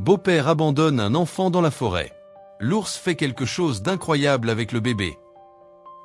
Beau-père abandonne un enfant dans la forêt. L'ours fait quelque chose d'incroyable avec le bébé.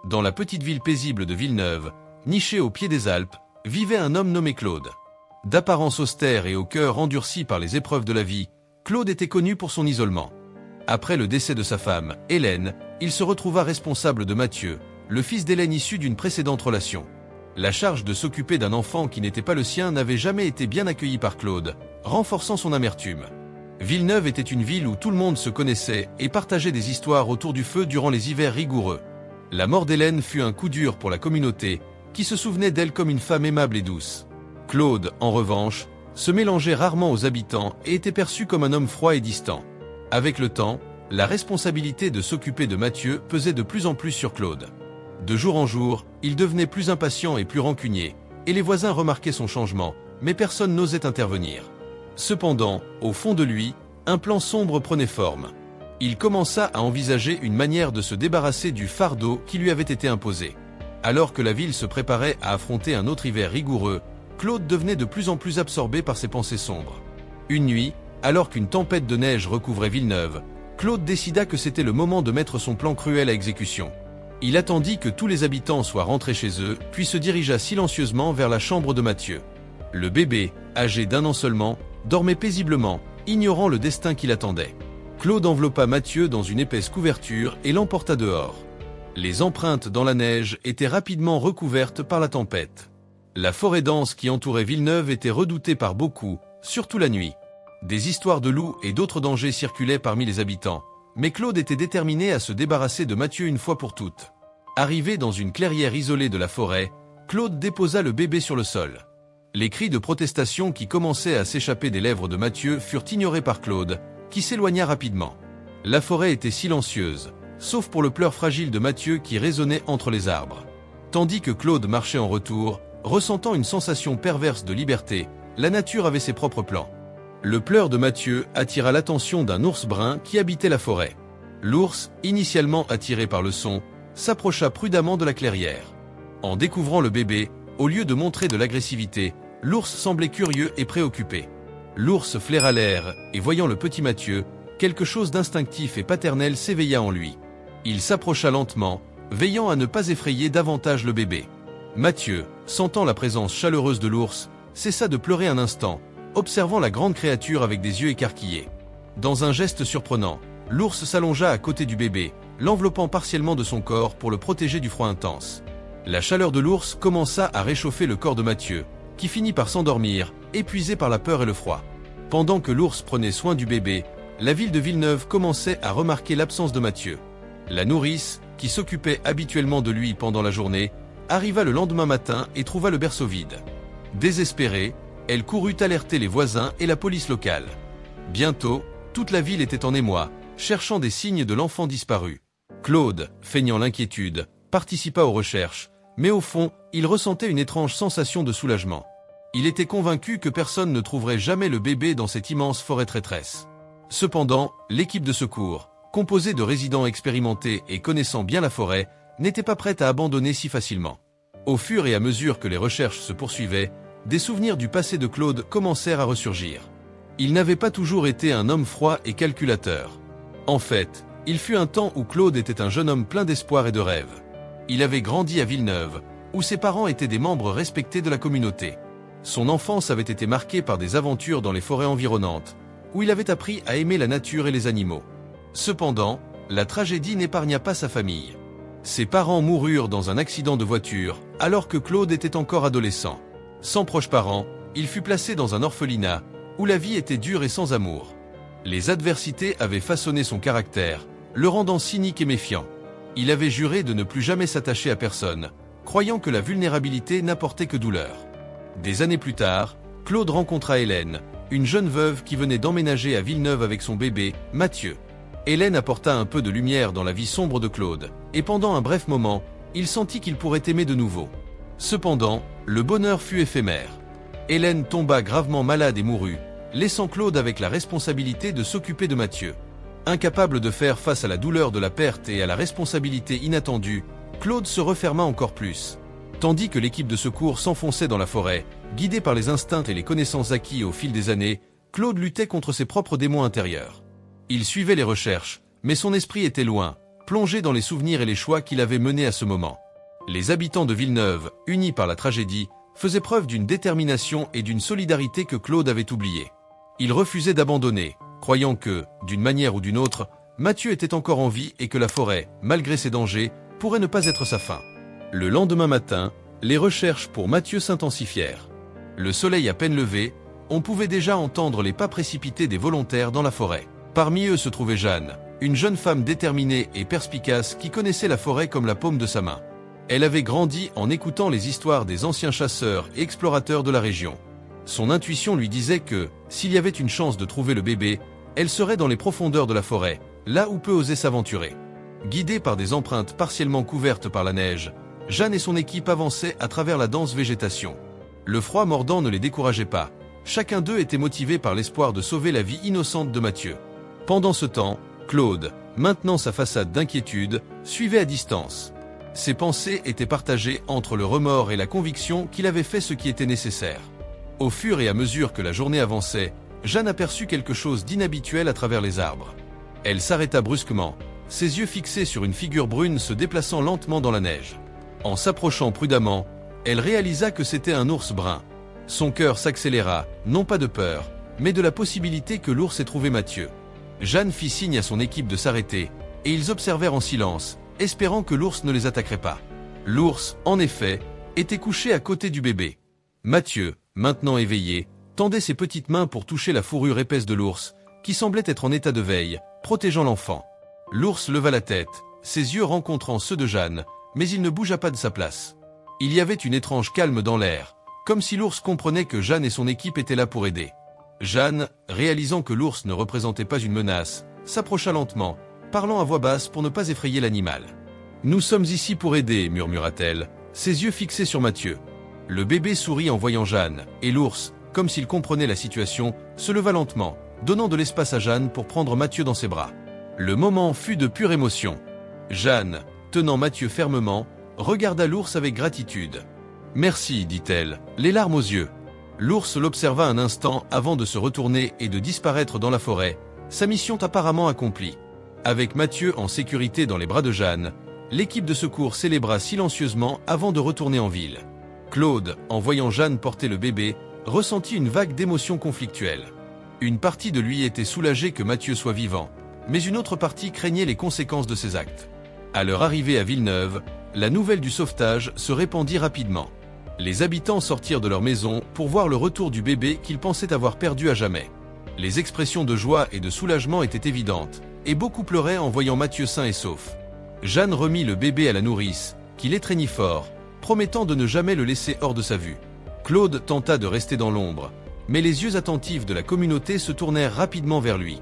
Dans la petite ville paisible de Villeneuve, nichée au pied des Alpes, vivait un homme nommé Claude. D'apparence austère et au cœur endurci par les épreuves de la vie, Claude était connu pour son isolement. Après le décès de sa femme, Hélène, il se retrouva responsable de Mathieu, le fils d'Hélène issu d'une précédente relation. La charge de s'occuper d'un enfant qui n'était pas le sien n'avait jamais été bien accueillie par Claude, renforçant son amertume. Villeneuve était une ville où tout le monde se connaissait et partageait des histoires autour du feu durant les hivers rigoureux. La mort d'Hélène fut un coup dur pour la communauté, qui se souvenait d'elle comme une femme aimable et douce. Claude, en revanche, se mélangeait rarement aux habitants et était perçu comme un homme froid et distant. Avec le temps, la responsabilité de s'occuper de Mathieu pesait de plus en plus sur Claude. De jour en jour, il devenait plus impatient et plus rancunier, et les voisins remarquaient son changement, mais personne n'osait intervenir. Cependant, au fond de lui, un plan sombre prenait forme. Il commença à envisager une manière de se débarrasser du fardeau qui lui avait été imposé. Alors que la ville se préparait à affronter un autre hiver rigoureux, Claude devenait de plus en plus absorbé par ses pensées sombres. Une nuit, alors qu'une tempête de neige recouvrait Villeneuve, Claude décida que c'était le moment de mettre son plan cruel à exécution. Il attendit que tous les habitants soient rentrés chez eux, puis se dirigea silencieusement vers la chambre de Mathieu. Le bébé, âgé d'1 an seulement, dormait paisiblement, ignorant le destin qui l'attendait. Claude enveloppa Mathieu dans une épaisse couverture et l'emporta dehors. Les empreintes dans la neige étaient rapidement recouvertes par la tempête. La forêt dense qui entourait Villeneuve était redoutée par beaucoup, surtout la nuit. Des histoires de loups et d'autres dangers circulaient parmi les habitants, mais Claude était déterminé à se débarrasser de Mathieu une fois pour toutes. Arrivé dans une clairière isolée de la forêt, Claude déposa le bébé sur le sol. Les cris de protestation qui commençaient à s'échapper des lèvres de Mathieu furent ignorés par Claude, qui s'éloigna rapidement. La forêt était silencieuse, sauf pour le pleur fragile de Mathieu qui résonnait entre les arbres. Tandis que Claude marchait en retour, ressentant une sensation perverse de liberté, la nature avait ses propres plans. Le pleur de Mathieu attira l'attention d'un ours brun qui habitait la forêt. L'ours, initialement attiré par le son, s'approcha prudemment de la clairière. En découvrant le bébé, au lieu de montrer de l'agressivité, l'ours semblait curieux et préoccupé. L'ours flaira l'air, et voyant le petit Mathieu, quelque chose d'instinctif et paternel s'éveilla en lui. Il s'approcha lentement, veillant à ne pas effrayer davantage le bébé. Mathieu, sentant la présence chaleureuse de l'ours, cessa de pleurer un instant, observant la grande créature avec des yeux écarquillés. Dans un geste surprenant, l'ours s'allongea à côté du bébé, l'enveloppant partiellement de son corps pour le protéger du froid intense. La chaleur de l'ours commença à réchauffer le corps de Mathieu, qui finit par s'endormir, épuisé par la peur et le froid. Pendant que l'ours prenait soin du bébé, la ville de Villeneuve commençait à remarquer l'absence de Mathieu. La nourrice, qui s'occupait habituellement de lui pendant la journée, arriva le lendemain matin et trouva le berceau vide. Désespérée, elle courut alerter les voisins et la police locale. Bientôt, toute la ville était en émoi, cherchant des signes de l'enfant disparu. Claude, feignant l'inquiétude, participa aux recherches, mais au fond, il ressentait une étrange sensation de soulagement. Il était convaincu que personne ne trouverait jamais le bébé dans cette immense forêt traîtresse. Cependant, l'équipe de secours, composée de résidents expérimentés et connaissant bien la forêt, n'était pas prête à abandonner si facilement. Au fur et à mesure que les recherches se poursuivaient, des souvenirs du passé de Claude commencèrent à ressurgir. Il n'avait pas toujours été un homme froid et calculateur. En fait, il fut un temps où Claude était un jeune homme plein d'espoir et de rêves. Il avait grandi à Villeneuve, où ses parents étaient des membres respectés de la communauté. Son enfance avait été marquée par des aventures dans les forêts environnantes, où il avait appris à aimer la nature et les animaux. Cependant, la tragédie n'épargna pas sa famille. Ses parents moururent dans un accident de voiture, alors que Claude était encore adolescent. Sans proches parents, il fut placé dans un orphelinat, où la vie était dure et sans amour. Les adversités avaient façonné son caractère, le rendant cynique et méfiant. Il avait juré de ne plus jamais s'attacher à personne, croyant que la vulnérabilité n'apportait que douleur. Des années plus tard, Claude rencontra Hélène, une jeune veuve qui venait d'emménager à Villeneuve avec son bébé, Mathieu. Hélène apporta un peu de lumière dans la vie sombre de Claude, et pendant un bref moment, il sentit qu'il pourrait aimer de nouveau. Cependant, le bonheur fut éphémère. Hélène tomba gravement malade et mourut, laissant Claude avec la responsabilité de s'occuper de Mathieu. Incapable de faire face à la douleur de la perte et à la responsabilité inattendue, Claude se referma encore plus. Tandis que l'équipe de secours s'enfonçait dans la forêt, guidée par les instincts et les connaissances acquis au fil des années, Claude luttait contre ses propres démons intérieurs. Il suivait les recherches, mais son esprit était loin, plongé dans les souvenirs et les choix qu'il avait menés à ce moment. Les habitants de Villeneuve, unis par la tragédie, faisaient preuve d'une détermination et d'une solidarité que Claude avait oubliée. Il refusait d'abandonner, croyant que, d'une manière ou d'une autre, Mathieu était encore en vie et que la forêt, malgré ses dangers, pourrait ne pas être sa fin. Le lendemain matin, les recherches pour Mathieu s'intensifièrent. Le soleil à peine levé, on pouvait déjà entendre les pas précipités des volontaires dans la forêt. Parmi eux se trouvait Jeanne, une jeune femme déterminée et perspicace qui connaissait la forêt comme la paume de sa main. Elle avait grandi en écoutant les histoires des anciens chasseurs et explorateurs de la région. Son intuition lui disait que, s'il y avait une chance de trouver le bébé, elle serait dans les profondeurs de la forêt, là où peu oser s'aventurer. Guidée par des empreintes partiellement couvertes par la neige, Jeanne et son équipe avançaient à travers la dense végétation. Le froid mordant ne les décourageait pas. Chacun d'eux était motivé par l'espoir de sauver la vie innocente de Mathieu. Pendant ce temps, Claude, maintenant sa façade d'inquiétude, suivait à distance. Ses pensées étaient partagées entre le remords et la conviction qu'il avait fait ce qui était nécessaire. Au fur et à mesure que la journée avançait, Jeanne aperçut quelque chose d'inhabituel à travers les arbres. Elle s'arrêta brusquement, ses yeux fixés sur une figure brune se déplaçant lentement dans la neige. En s'approchant prudemment, elle réalisa que c'était un ours brun. Son cœur s'accéléra, non pas de peur, mais de la possibilité que l'ours ait trouvé Mathieu. Jeanne fit signe à son équipe de s'arrêter, et ils observèrent en silence, espérant que l'ours ne les attaquerait pas. L'ours, en effet, était couché à côté du bébé. Mathieu, maintenant éveillé, tendait ses petites mains pour toucher la fourrure épaisse de l'ours, qui semblait être en état de veille, protégeant l'enfant. L'ours leva la tête, ses yeux rencontrant ceux de Jeanne, mais il ne bougea pas de sa place. Il y avait une étrange calme dans l'air, comme si l'ours comprenait que Jeanne et son équipe étaient là pour aider. Jeanne, réalisant que l'ours ne représentait pas une menace, s'approcha lentement, parlant à voix basse pour ne pas effrayer l'animal. « Nous sommes ici pour aider », murmura-t-elle, ses yeux fixés sur Mathieu. Le bébé sourit en voyant Jeanne, et l'ours, comme s'il comprenait la situation, se leva lentement, donnant de l'espace à Jeanne pour prendre Mathieu dans ses bras. Le moment fut de pure émotion. Jeanne, tenant Mathieu fermement, regarda l'ours avec gratitude. « Merci, dit-elle, les larmes aux yeux. » L'ours l'observa un instant avant de se retourner et de disparaître dans la forêt, sa mission apparemment accomplie. Avec Mathieu en sécurité dans les bras de Jeanne, l'équipe de secours célébra silencieusement avant de retourner en ville. Claude, en voyant Jeanne porter le bébé, ressentit une vague d'émotions conflictuelles. Une partie de lui était soulagée que Mathieu soit vivant, mais une autre partie craignait les conséquences de ses actes. À leur arrivée à Villeneuve, la nouvelle du sauvetage se répandit rapidement. Les habitants sortirent de leur maison pour voir le retour du bébé qu'ils pensaient avoir perdu à jamais. Les expressions de joie et de soulagement étaient évidentes, et beaucoup pleuraient en voyant Mathieu sain et sauf. Jeanne remit le bébé à la nourrice, qui l'étreignit fort, promettant de ne jamais le laisser hors de sa vue. Claude tenta de rester dans l'ombre, mais les yeux attentifs de la communauté se tournèrent rapidement vers lui.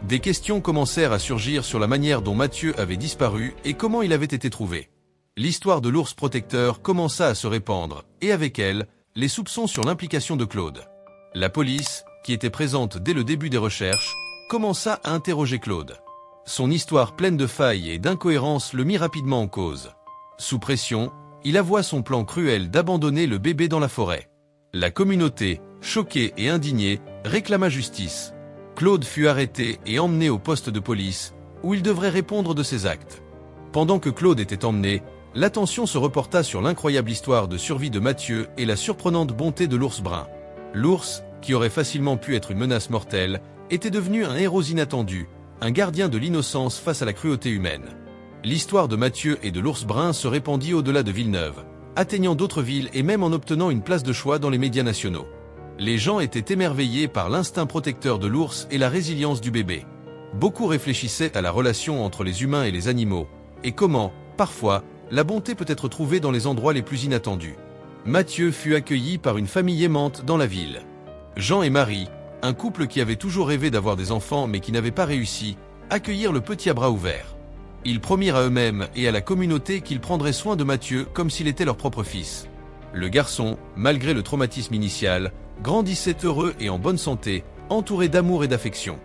Des questions commencèrent à surgir sur la manière dont Mathieu avait disparu et comment il avait été trouvé. L'histoire de l'ours protecteur commença à se répandre, et avec elle, les soupçons sur l'implication de Claude. La police, qui était présente dès le début des recherches, commença à interroger Claude. Son histoire pleine de failles et d'incohérences le mit rapidement en cause. Sous pression, il avoua son plan cruel d'abandonner le bébé dans la forêt. La communauté, choquée et indignée, réclama justice. Claude fut arrêté et emmené au poste de police, où il devrait répondre de ses actes. Pendant que Claude était emmené, l'attention se reporta sur l'incroyable histoire de survie de Mathieu et la surprenante bonté de l'ours brun. L'ours, qui aurait facilement pu être une menace mortelle, était devenu un héros inattendu, un gardien de l'innocence face à la cruauté humaine. L'histoire de Mathieu et de l'ours brun se répandit au-delà de Villeneuve, atteignant d'autres villes et même en obtenant une place de choix dans les médias nationaux. Les gens étaient émerveillés par l'instinct protecteur de l'ours et la résilience du bébé. Beaucoup réfléchissaient à la relation entre les humains et les animaux, et comment, parfois, la bonté peut être trouvée dans les endroits les plus inattendus. Mathieu fut accueilli par une famille aimante dans la ville. Jean et Marie, un couple qui avait toujours rêvé d'avoir des enfants mais qui n'avait pas réussi, accueillirent le petit à bras ouverts. Ils promirent à eux-mêmes et à la communauté qu'ils prendraient soin de Mathieu comme s'il était leur propre fils. Le garçon, malgré le traumatisme initial, grandissait heureux et en bonne santé, entouré d'amour et d'affection.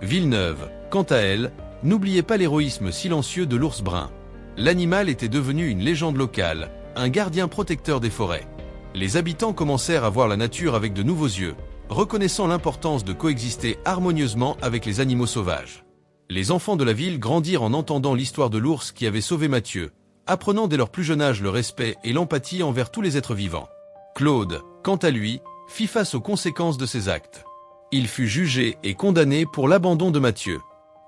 Villeneuve, quant à elle, n'oubliez pas l'héroïsme silencieux de l'ours brun. L'animal était devenu une légende locale, un gardien protecteur des forêts. Les habitants commencèrent à voir la nature avec de nouveaux yeux, reconnaissant l'importance de coexister harmonieusement avec les animaux sauvages. Les enfants de la ville grandirent en entendant l'histoire de l'ours qui avait sauvé Mathieu, apprenant dès leur plus jeune âge le respect et l'empathie envers tous les êtres vivants. Claude, quant à lui, fit face aux conséquences de ses actes. Il fut jugé et condamné pour l'abandon de Mathieu.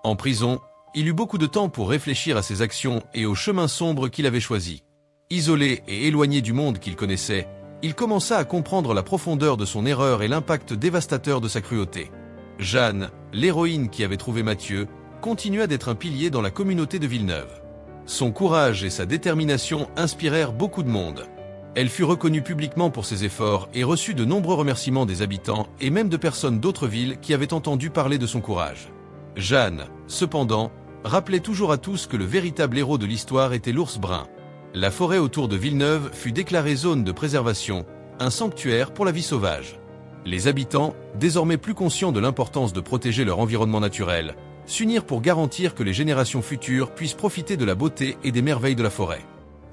En prison, il eut beaucoup de temps pour réfléchir à ses actions et au chemin sombre qu'il avait choisi. Isolé et éloigné du monde qu'il connaissait, il commença à comprendre la profondeur de son erreur et l'impact dévastateur de sa cruauté. Jeanne, l'héroïne qui avait trouvé Mathieu, continua d'être un pilier dans la communauté de Villeneuve. Son courage et sa détermination inspirèrent beaucoup de monde. Elle fut reconnue publiquement pour ses efforts et reçut de nombreux remerciements des habitants et même de personnes d'autres villes qui avaient entendu parler de son courage. Jeanne, cependant, rappelait toujours à tous que le véritable héros de l'histoire était l'ours brun. La forêt autour de Villeneuve fut déclarée zone de préservation, un sanctuaire pour la vie sauvage. Les habitants, désormais plus conscients de l'importance de protéger leur environnement naturel, s'unirent pour garantir que les générations futures puissent profiter de la beauté et des merveilles de la forêt.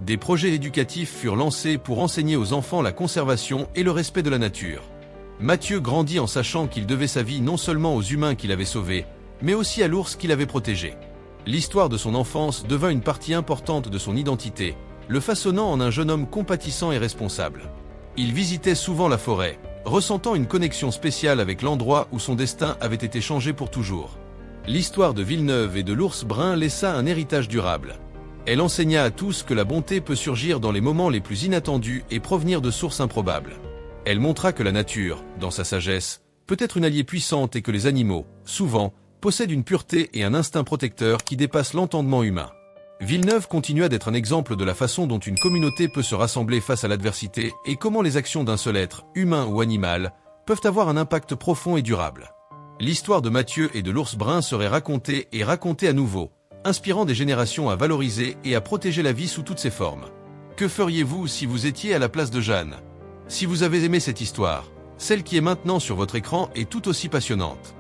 Des projets éducatifs furent lancés pour enseigner aux enfants la conservation et le respect de la nature. Mathieu grandit en sachant qu'il devait sa vie non seulement aux humains qu'il avait sauvés, mais aussi à l'ours qu'il avait protégé. L'histoire de son enfance devint une partie importante de son identité, le façonnant en un jeune homme compatissant et responsable. Il visitait souvent la forêt, ressentant une connexion spéciale avec l'endroit où son destin avait été changé pour toujours. L'histoire de Villeneuve et de l'ours brun laissa un héritage durable. Elle enseigna à tous que la bonté peut surgir dans les moments les plus inattendus et provenir de sources improbables. Elle montra que la nature, dans sa sagesse, peut être une alliée puissante et que les animaux, souvent, possèdent une pureté et un instinct protecteur qui dépassent l'entendement humain. Villeneuve continua d'être un exemple de la façon dont une communauté peut se rassembler face à l'adversité et comment les actions d'un seul être, humain ou animal, peuvent avoir un impact profond et durable. L'histoire de Mathieu et de l'ours brun serait racontée et racontée à nouveau, inspirant des générations à valoriser et à protéger la vie sous toutes ses formes. Que feriez-vous si vous étiez à la place de Jeanne? Si vous avez aimé cette histoire, celle qui est maintenant sur votre écran est tout aussi passionnante.